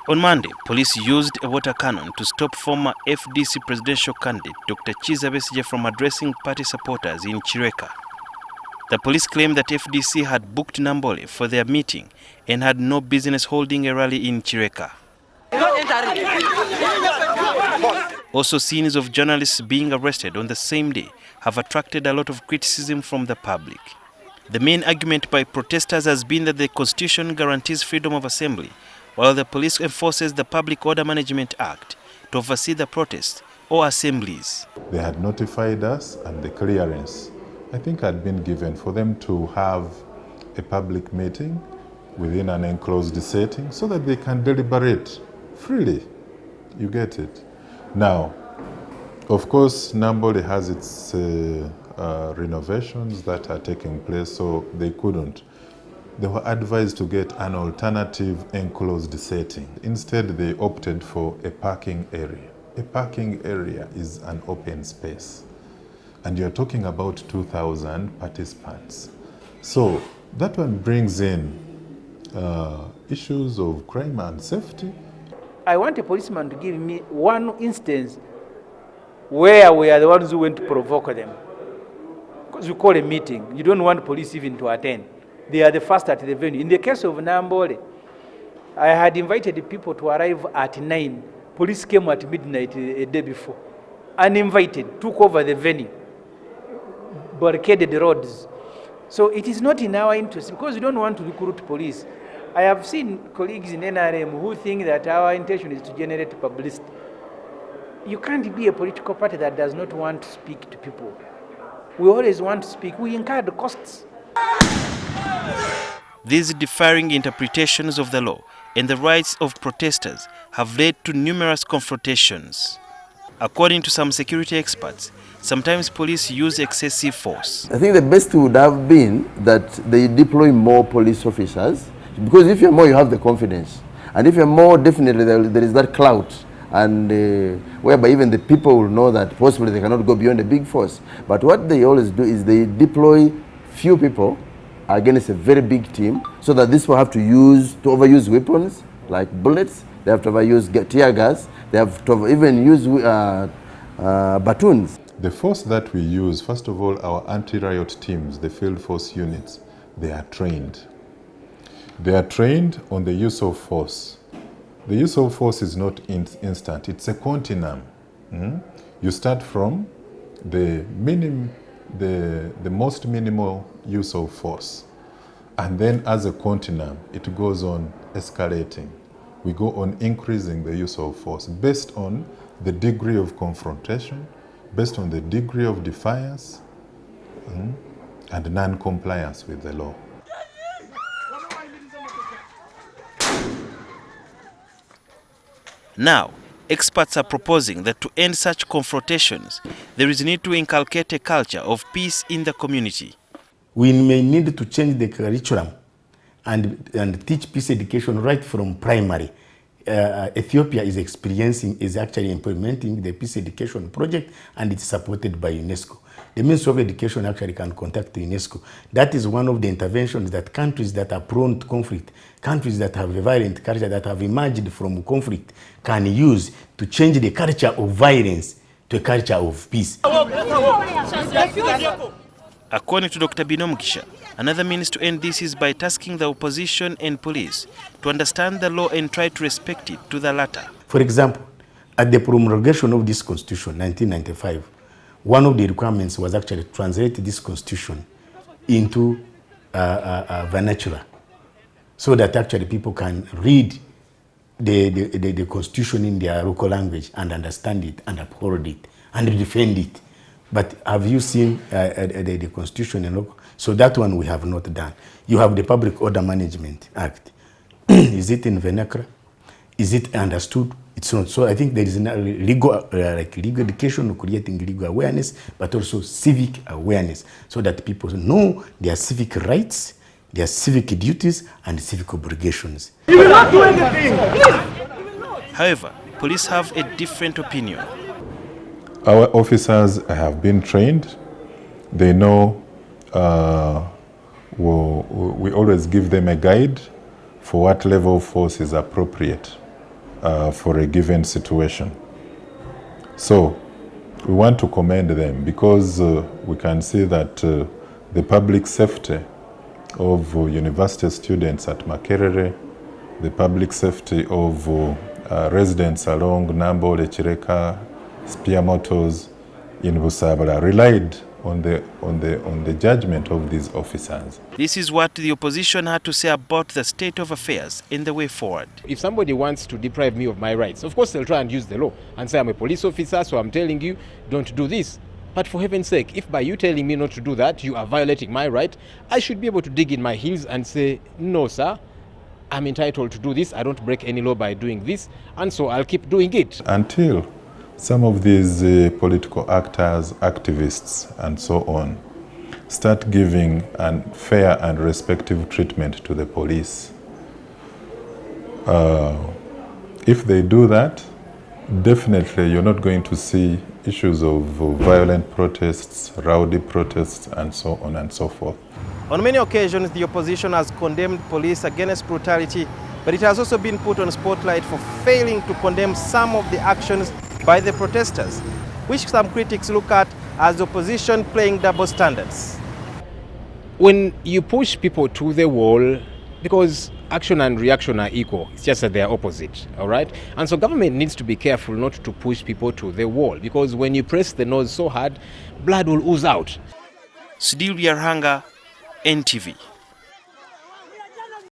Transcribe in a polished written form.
On Monday, police used a water cannon to stop former FDC presidential candidate Dr. Kizza Besigye from addressing party supporters in Kireka. The police claimed that FDC had booked Nambole for their meeting and had no business holding a rally in Kireka. Also, scenes of journalists being arrested on the same day have attracted a lot of criticism from the public. The main argument by protesters has been that the Constitution guarantees freedom of assembly, while the police enforces the Public Order Management Act to oversee the protests or assemblies. They had notified us and the clearance, I think, had been given for them to have a public meeting within an enclosed setting so that they can deliberate freely. You get it? Now, of course, Nambole has its renovations that are taking place, so they couldn't. They were advised to get an alternative enclosed setting. Instead, they opted for a parking area. A parking area is an open space. And you're talking about 2,000 participants. So that one brings in issues of crime and safety. I want a policeman to give me one instance where we are the ones who went to provoke them. Because you call a meeting, you don't want police even to attend. They are the first at the venue. In the case of Nambole, I had invited people to arrive at 9. Police came at midnight a day before. Uninvited, took over the venue, barricaded the roads. So it is not in our interest because we don't want to recruit police. I have seen colleagues in NRM who think that our intention is to generate publicity. You can't be a political party that does not want to speak to people. We always want to speak. We incur the costs. These differing interpretations of the law and the rights of protesters have led to numerous confrontations. According to some security experts, sometimes police use excessive force. I think the best would have been that they deploy more police officers, because if you're more, you have the confidence. And if you're more, definitely there is that clout, and whereby even the people will know that possibly they cannot go beyond a big force. But what they always do is they deploy few people against a very big team, so that this will have to overuse weapons like bullets. They have to overuse tear gas. They have to even use batons. The force that we use, first of all, our anti-riot teams, the field force units, they are trained. They are trained on the use of force. The use of force is not instant. It's a continuum. You start from the most minimal use of force. And then as a continuum, it goes on escalating. We go on increasing the use of force based on the degree of confrontation, based on the degree of defiance, and non-compliance with the law. Now, experts are proposing that to end such confrontations, there is a need to inculcate a culture of peace in the community. We may need to change the curriculum and teach peace education right from primary. Ethiopia is actually implementing the peace education project, and it's supported by UNESCO. The Ministry of Education actually can contact UNESCO. That is one of the interventions that countries that are prone to conflict, countries that have a violent culture, that have emerged from conflict, can use to change the culture of violence to a culture of peace. According to Dr. Binomukisha, another means to end this is by tasking the opposition and police to understand the law and try to respect it to the latter. For example, at the promulgation of this constitution, 1995, one of the requirements was actually to translate this constitution into vernacular, so that actually people can read the constitution in their local language and understand it and uphold it and defend it. But have you seen the constitution in local? So that one we have not done. You have the Public Order Management Act. Is it in vernacular? Is it understood? It's not. So I think there is legal education, creating legal awareness, but also civic awareness, so that people know their civic rights, their civic duties, and civic obligations. You will not do anything. However, police have a different opinion. Our officers have been trained. They know we always give them a guide for what level of force is appropriate. for a given situation. So we want to commend them because we can see that the public safety of university students at Makerere, the public safety of residents along Nambo, Lechireka, Spear Motors in Busabala relied on the judgment of these officers. This is what the opposition had to say about the state of affairs in the way forward. If somebody wants to deprive me of my rights, of course they'll try and use the law and say I'm a police officer, so I'm telling you don't do this. But for heaven's sake, if by you telling me not to do that, you are violating my right, I should be able to dig in my heels and say, no, sir, I'm entitled to do this. I don't break any law by doing this, and so I'll keep doing it. Until some of these political actors, activists, and so on start giving fair and respectful treatment to the police. If they do that, definitely you're not going to see issues of violent protests, rowdy protests, and so on and so forth. On many occasions, the opposition has condemned police against brutality, but it has also been put on spotlight for failing to condemn some of the actions by the protesters, which some critics look at as opposition playing double standards. When you push people to the wall, because action and reaction are equal, it's just that they are opposite, all right? And so government needs to be careful not to push people to the wall, because when you press the nose so hard, blood will ooze out. Sudhir Byaruhanga, NTV.